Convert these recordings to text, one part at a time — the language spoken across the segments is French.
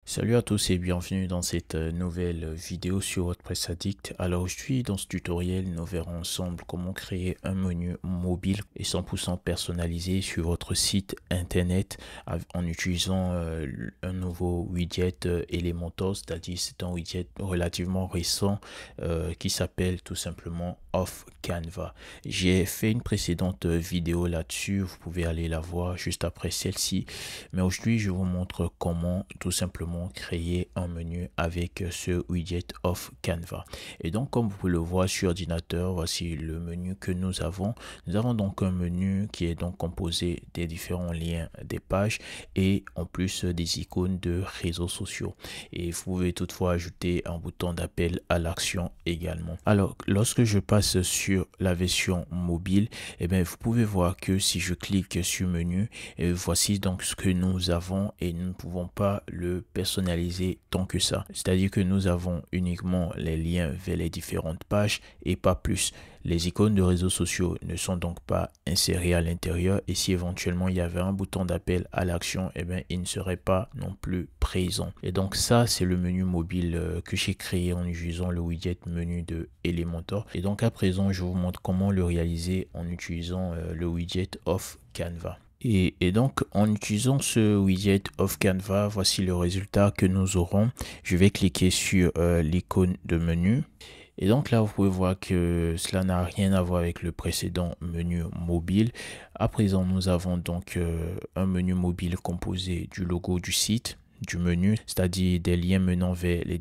Salut à tous et bienvenue dans cette nouvelle vidéo sur WordPress Addict. Alors aujourd'hui dans ce tutoriel nous verrons ensemble comment créer un menu mobile et 100% personnalisé sur votre site internet en utilisant un nouveau widget Elementor, c'est-à-dire c'est un widget relativement récent qui s'appelle tout simplement Off Canva. J'ai fait une précédente vidéo là-dessus, vous pouvez aller la voir juste après celle-ci, mais aujourd'hui je vous montre comment tout simplement créer un menu avec ce widget Off Canva. Et donc comme vous pouvez le voir sur ordinateur, voici le menu que nous avons. Nous avons donc un menu qui est donc composé des différents liens des pages et en plus des icônes de réseaux sociaux. Et vous pouvez toutefois ajouter un bouton d'appel à l'action également. Alors lorsque je passe sur la version mobile, et bien vous pouvez voir que si je clique sur menu, voici donc ce que nous avons et nous ne pouvons pas le personnaliser tant que ça. C'est-à-dire que nous avons uniquement les liens vers les différentes pages et pas plus. Les icônes de réseaux sociaux ne sont donc pas insérées à l'intérieur et si éventuellement il y avait un bouton d'appel à l'action, eh bien il ne serait pas non plus présent. Et donc ça c'est le menu mobile que j'ai créé en utilisant le widget menu de Elementor. Et donc à présent je vous montre comment le réaliser en utilisant le widget Off Canva. Et donc en utilisant ce widget Off Canva, voici le résultat que nous aurons. Je vais cliquer sur l'icône de menu. Et donc là, vous pouvez voir que cela n'a rien à voir avec le précédent menu mobile. À présent, nous avons donc un menu mobile composé du logo du site, du menu, c'est-à-dire des liens menant vers les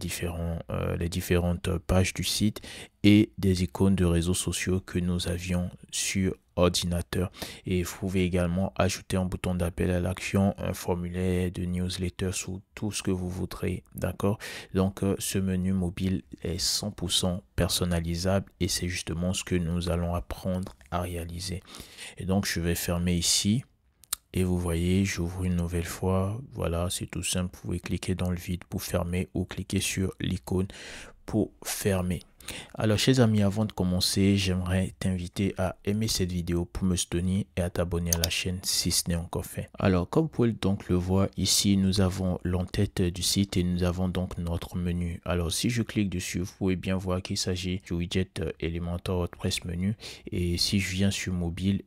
différentes pages du site et des icônes de réseaux sociaux que nous avions sur ordinateur. Et vous pouvez également ajouter un bouton d'appel à l'action, un formulaire de newsletter ou tout ce que vous voudrez, d'accord? Donc ce menu mobile est 100% personnalisable et c'est justement ce que nous allons apprendre à réaliser. Et donc je vais fermer ici. Et vous voyez, j'ouvre une nouvelle fois. Voilà, c'est tout simple. Vous pouvez cliquer dans le vide pour fermer ou cliquer sur l'icône pour fermer. Alors, chers amis, avant de commencer, j'aimerais t'inviter à aimer cette vidéo pour me soutenir et à t'abonner à la chaîne si ce n'est encore fait. Alors, comme vous pouvez donc le voir, ici, nous avons l'entête du site et nous avons donc notre menu. Alors, si je clique dessus, vous pouvez bien voir qu'il s'agit du widget Elementor WordPress menu. Et si je viens sur mobile,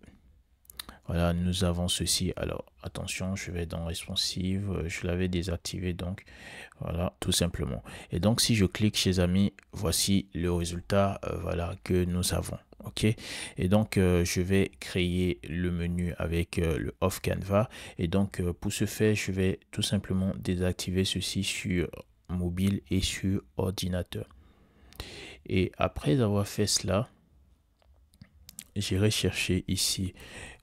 voilà, nous avons ceci. Alors, attention, je vais dans responsive. Je l'avais désactivé, donc voilà, tout simplement. Et donc, si je clique chez amis, voici le résultat voilà, que nous avons. OK. Et donc, je vais créer le menu avec le Off Canva. Et donc, pour ce faire, je vais tout simplement désactiver ceci sur mobile et sur ordinateur. Et après avoir fait cela, j'irai chercher ici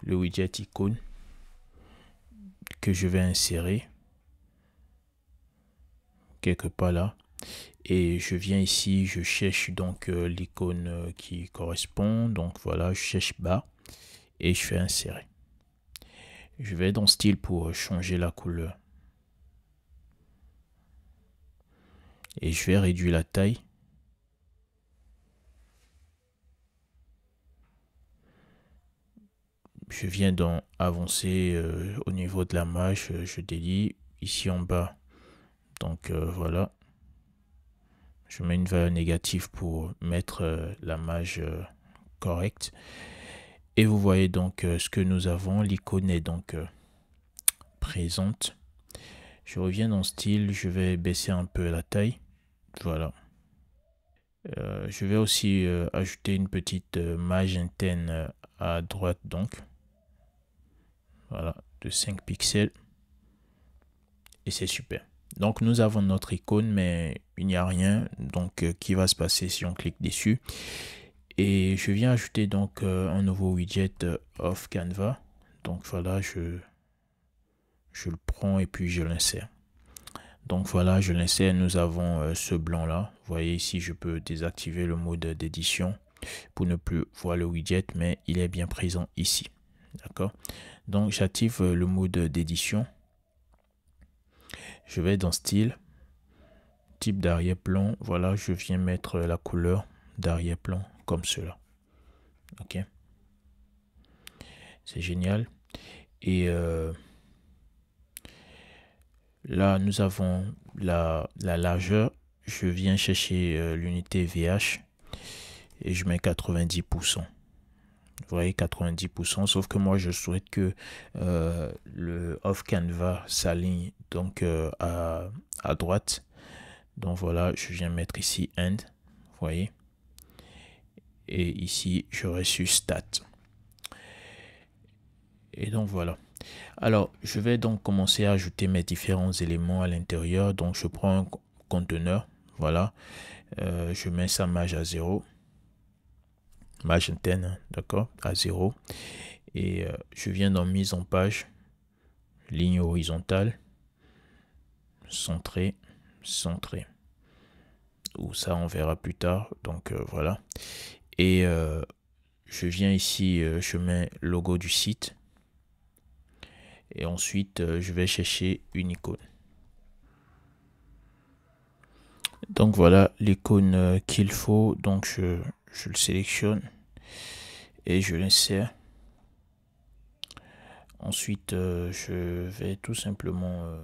le widget icône que je vais insérer quelque part là et je viens ici, je cherche donc l'icône qui correspond, donc voilà, je cherche bas et je fais insérer. Je vais dans style pour changer la couleur et je vais réduire la taille. Je viens dans avancer au niveau de la marge, je délie ici en bas. Donc voilà, je mets une valeur négative pour mettre la marge correcte. Et vous voyez donc ce que nous avons. L'icône est donc présente. Je reviens dans style, je vais baisser un peu la taille. Voilà. Je vais aussi ajouter une petite marge interne à droite donc. Voilà, de 5 pixels. Et c'est super. Donc nous avons notre icône, mais il n'y a rien. Donc qui va se passer si on clique dessus? Et je viens ajouter donc un nouveau widget Off Canva. Donc voilà, je le prends et puis je l'insère. Donc voilà, je l'insère. Nous avons ce blanc là. Vous voyez ici, je peux désactiver le mode d'édition pour ne plus voir le widget, mais il est bien présent ici. D'accord? Donc j'active le mode d'édition. Je vais dans style, type d'arrière-plan. Voilà, je viens mettre la couleur d'arrière-plan comme cela. Ok? C'est génial. Et là, nous avons la largeur, je viens chercher l'unité VH et je mets 90%. Vous voyez, 90%, sauf que moi je souhaite que le off canvas s'aligne donc à droite. Donc voilà, je viens mettre ici end, vous voyez. Et ici, j'aurai su stat. Et donc voilà. Alors, je vais donc commencer à ajouter mes différents éléments à l'intérieur. Donc, je prends un conteneur. Voilà. Je mets sa marge à 0. Marge interne, hein, d'accord, à 0. Et je viens dans mise en page. Ligne horizontale. Centré. Centré. Ou ça, on verra plus tard. Donc, voilà. Et je viens ici, je mets logo du site. Et ensuite, je vais chercher une icône. Donc voilà l'icône qu'il faut. Donc je le sélectionne et je l'insère. Ensuite, je vais tout simplement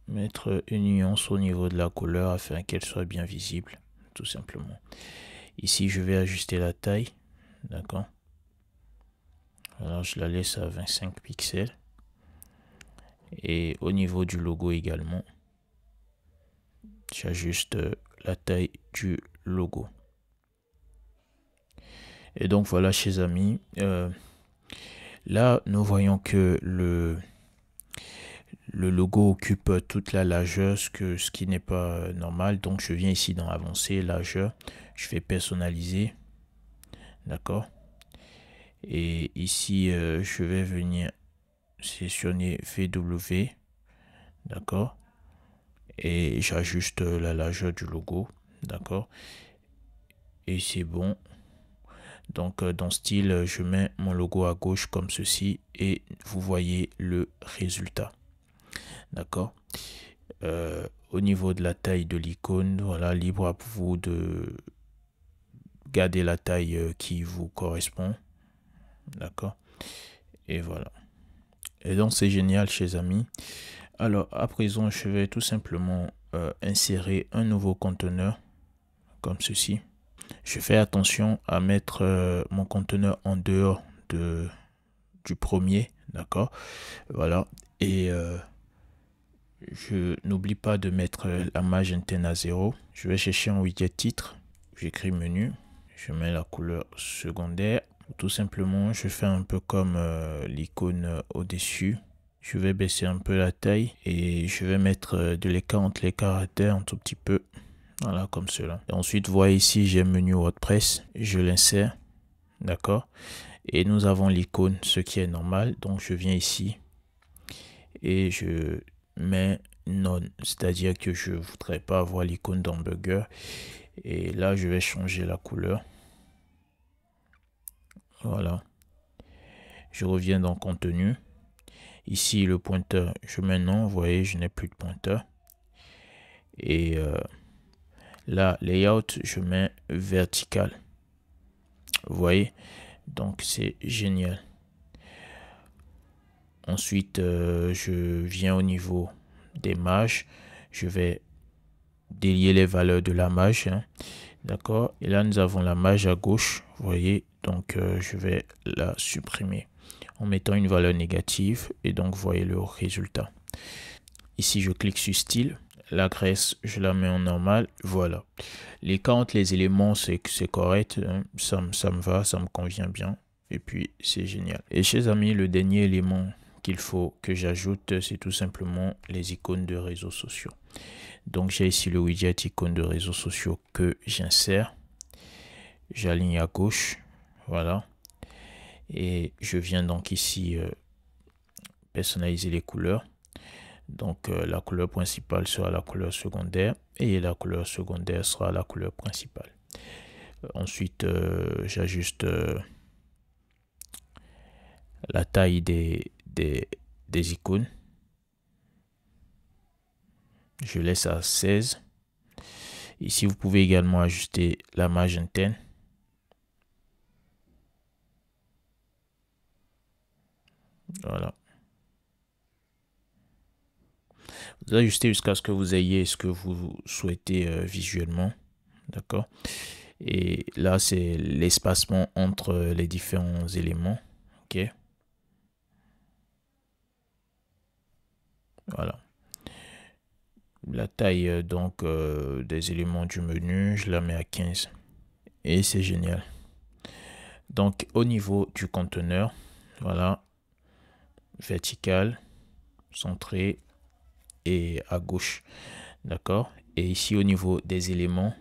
mettre une nuance au niveau de la couleur afin qu'elle soit bien visible, tout simplement. Ici, je vais ajuster la taille. D'accord. Alors, je la laisse à 25 pixels. Et au niveau du logo également, j'ajuste la taille du logo. Et donc voilà, chers amis, là nous voyons que le logo occupe toute la largeur, ce qui n'est pas normal. Donc je viens ici dans Avancer, largeur, je fais personnaliser, d'accord. Et ici je vais venir sélectionner VW, d'accord. Et j'ajuste la largeur du logo, d'accord. Et c'est bon. Donc dans style, je mets mon logo à gauche comme ceci et vous voyez le résultat. D'accord. Au niveau de la taille de l'icône, voilà, libre à vous de garder la taille qui vous correspond. D'accord. Et voilà. Et donc c'est génial, chers amis. Alors à présent, je vais tout simplement insérer un nouveau conteneur comme ceci. Je fais attention à mettre mon conteneur en dehors du premier, d'accord. Voilà. Et je n'oublie pas de mettre la marge interne à 0. Je vais chercher un widget titre. J'écris menu. Je mets la couleur secondaire. Tout simplement, je fais un peu comme l'icône au-dessus. Je vais baisser un peu la taille et je vais mettre de l'écart entre les caractères un tout petit peu. Voilà, comme cela. Et ensuite, vous voyez ici, j'ai menu WordPress. Je l'insère. D'accord. Et nous avons l'icône, ce qui est normal. Donc, je viens ici et je mets non, c'est-à-dire que je ne voudrais pas avoir l'icône d'hamburger. Et là, je vais changer la couleur. Voilà. Je reviens dans contenu. Ici, le pointeur, je mets non. Vous voyez, je n'ai plus de pointeur. Et là, layout, je mets vertical. Vous voyez, donc c'est génial. Ensuite, je viens au niveau des marges. Je vais délier les valeurs de la marge. Hein. D'accord. Et là, nous avons la marge à gauche. Vous voyez, donc je vais la supprimer en mettant une valeur négative. Et donc, vous voyez le résultat. Ici, je clique sur style. La graisse, je la mets en normal. Voilà. L'écart entre les éléments, c'est correct. Hein. Ça me va, ça me convient bien. Et puis, c'est génial. Et chers amis, le dernier élément qu'il faut que j'ajoute, c'est tout simplement les icônes de réseaux sociaux. Donc, j'ai ici le widget icône de réseaux sociaux que j'insère. J'aligne à gauche. Voilà. Et je viens donc ici personnaliser les couleurs. Donc, la couleur principale sera la couleur secondaire et la couleur secondaire sera la couleur principale. Ensuite, j'ajuste la taille des icônes. Je laisse à 16. Ici, vous pouvez également ajuster la marge interne. Voilà. Vous ajustez jusqu'à ce que vous ayez ce que vous souhaitez visuellement. D'accord? Et là, c'est l'espacement entre les différents éléments. OK? Voilà. La taille donc des éléments du menu, je la mets à 15. Et c'est génial. Donc au niveau du conteneur, voilà, vertical, centré et à gauche. D'accord? Et ici au niveau des éléments,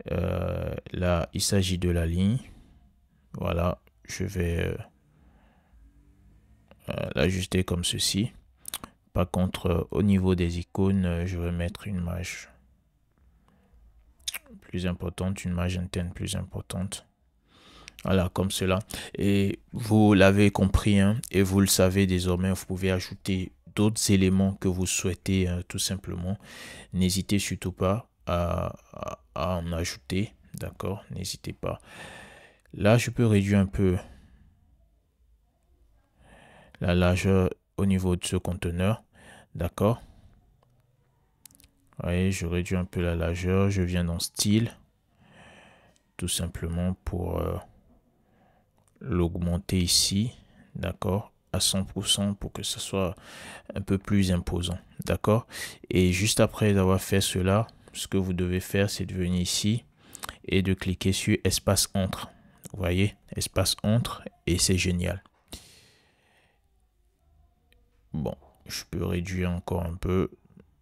là il s'agit de la ligne. Voilà, je vais l'ajuster comme ceci. Par contre, au niveau des icônes, je vais mettre une marge plus importante, une marge interne plus importante. Voilà, comme cela. Et vous l'avez compris, hein, et vous le savez désormais, vous pouvez ajouter d'autres éléments que vous souhaitez tout simplement. N'hésitez surtout pas à en ajouter. D'accord? N'hésitez pas. Là, je peux réduire un peu la largeur au niveau de ce conteneur. D'accord? Vous voyez, je réduis un peu la largeur. Je viens dans style. Tout simplement pour l'augmenter ici. D'accord? À 100% pour que ce soit un peu plus imposant. D'accord? Et juste après avoir fait cela, ce que vous devez faire, c'est de venir ici et de cliquer sur espace entre. Vous voyez? Espace entre et c'est génial. Bon, je peux réduire encore un peu.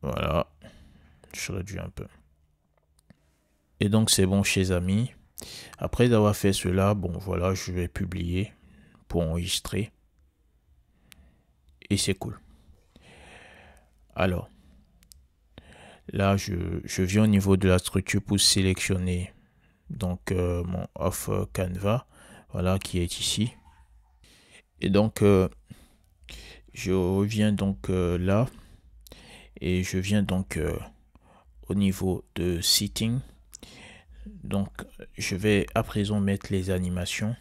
Voilà. Je réduis un peu. Et donc, c'est bon, chers amis. Après avoir fait cela, bon, voilà, je vais publier pour enregistrer. Et c'est cool. Alors, là, je viens au niveau de la structure pour sélectionner donc mon off Canva, voilà, qui est ici. Et donc, je reviens donc là et je viens donc au niveau de Setting. Donc, je vais à présent mettre les animations.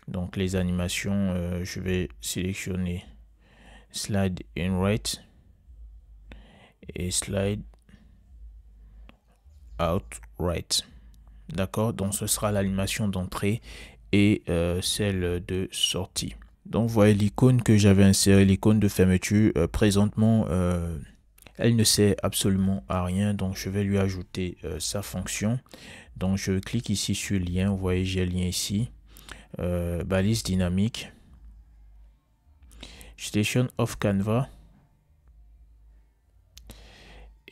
Donc, les animations, je vais sélectionner Slide in Right et Slide Out Right. D'accord? Donc, ce sera l'animation d'entrée et celle de sortie. Donc, vous voyez l'icône que j'avais insérée, l'icône de fermeture. Présentement, elle ne sert absolument à rien. Donc, je vais lui ajouter sa fonction. Donc, je clique ici sur lien. Vous voyez, j'ai le lien ici. Balise dynamique. Je sélectionne Off Canva.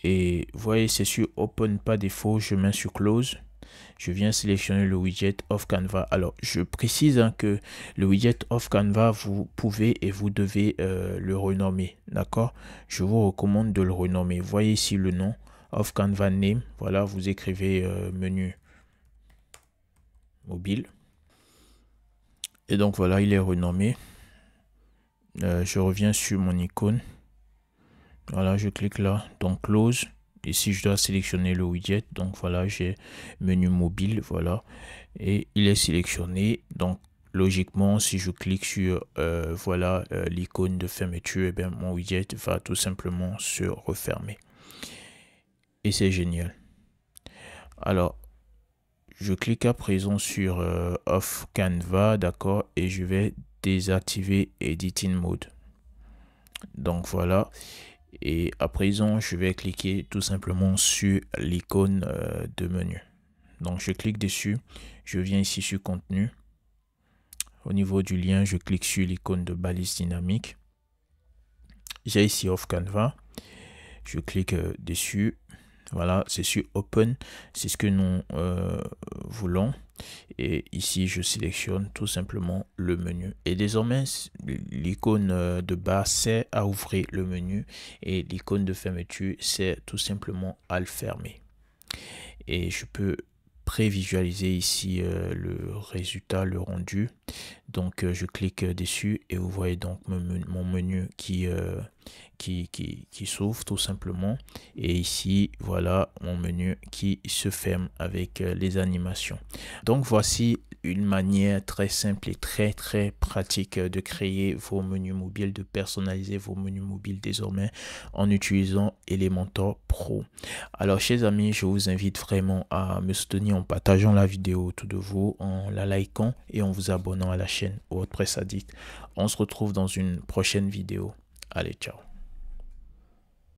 Et vous voyez, c'est sur Open par défaut. Je mets sur Close. Je viens sélectionner le widget Off Canva. Alors, je précise que le widget Off Canva, vous pouvez et vous devez le renommer. D'accord? Je vous recommande de le renommer. Voyez ici le nom Off Canva Name. Voilà, vous écrivez menu mobile. Et donc, voilà, il est renommé. Je reviens sur mon icône. Voilà, je clique là. Donc, Close. Ici, je dois sélectionner le widget. Donc, voilà, j'ai menu mobile. Voilà. Et il est sélectionné. Donc, logiquement, si je clique sur voilà l'icône de fermeture, et bien, mon widget va tout simplement se refermer. Et c'est génial. Alors, je clique à présent sur Off Canva. D'accord. Et je vais désactiver Editing Mode. Donc, voilà. Et à présent, je vais cliquer tout simplement sur l'icône de menu. Donc, je clique dessus. Je viens ici sur contenu. Au niveau du lien, je clique sur l'icône de balise dynamique. J'ai ici Off Canva. Je clique dessus. Voilà, c'est sur Open. C'est ce que nous voulons. Et ici, je sélectionne tout simplement le menu. Et désormais, l'icône de bas sert à ouvrir le menu. Et l'icône de fermeture sert tout simplement à le fermer. Et je peux prévisualiser ici le résultat, le rendu. Donc, je clique dessus et vous voyez donc mon menu qui s'ouvre tout simplement. Et ici, voilà mon menu qui se ferme avec les animations. Donc, voici une manière très simple et très pratique de créer vos menus mobiles, de personnaliser vos menus mobiles désormais en utilisant Elementor Pro. Alors chers amis, je vous invite vraiment à me soutenir en partageant la vidéo autour de vous, en la likant et en vous abonnant à la chaîne WordPress Addict. On se retrouve dans une prochaine vidéo. Allez, ciao.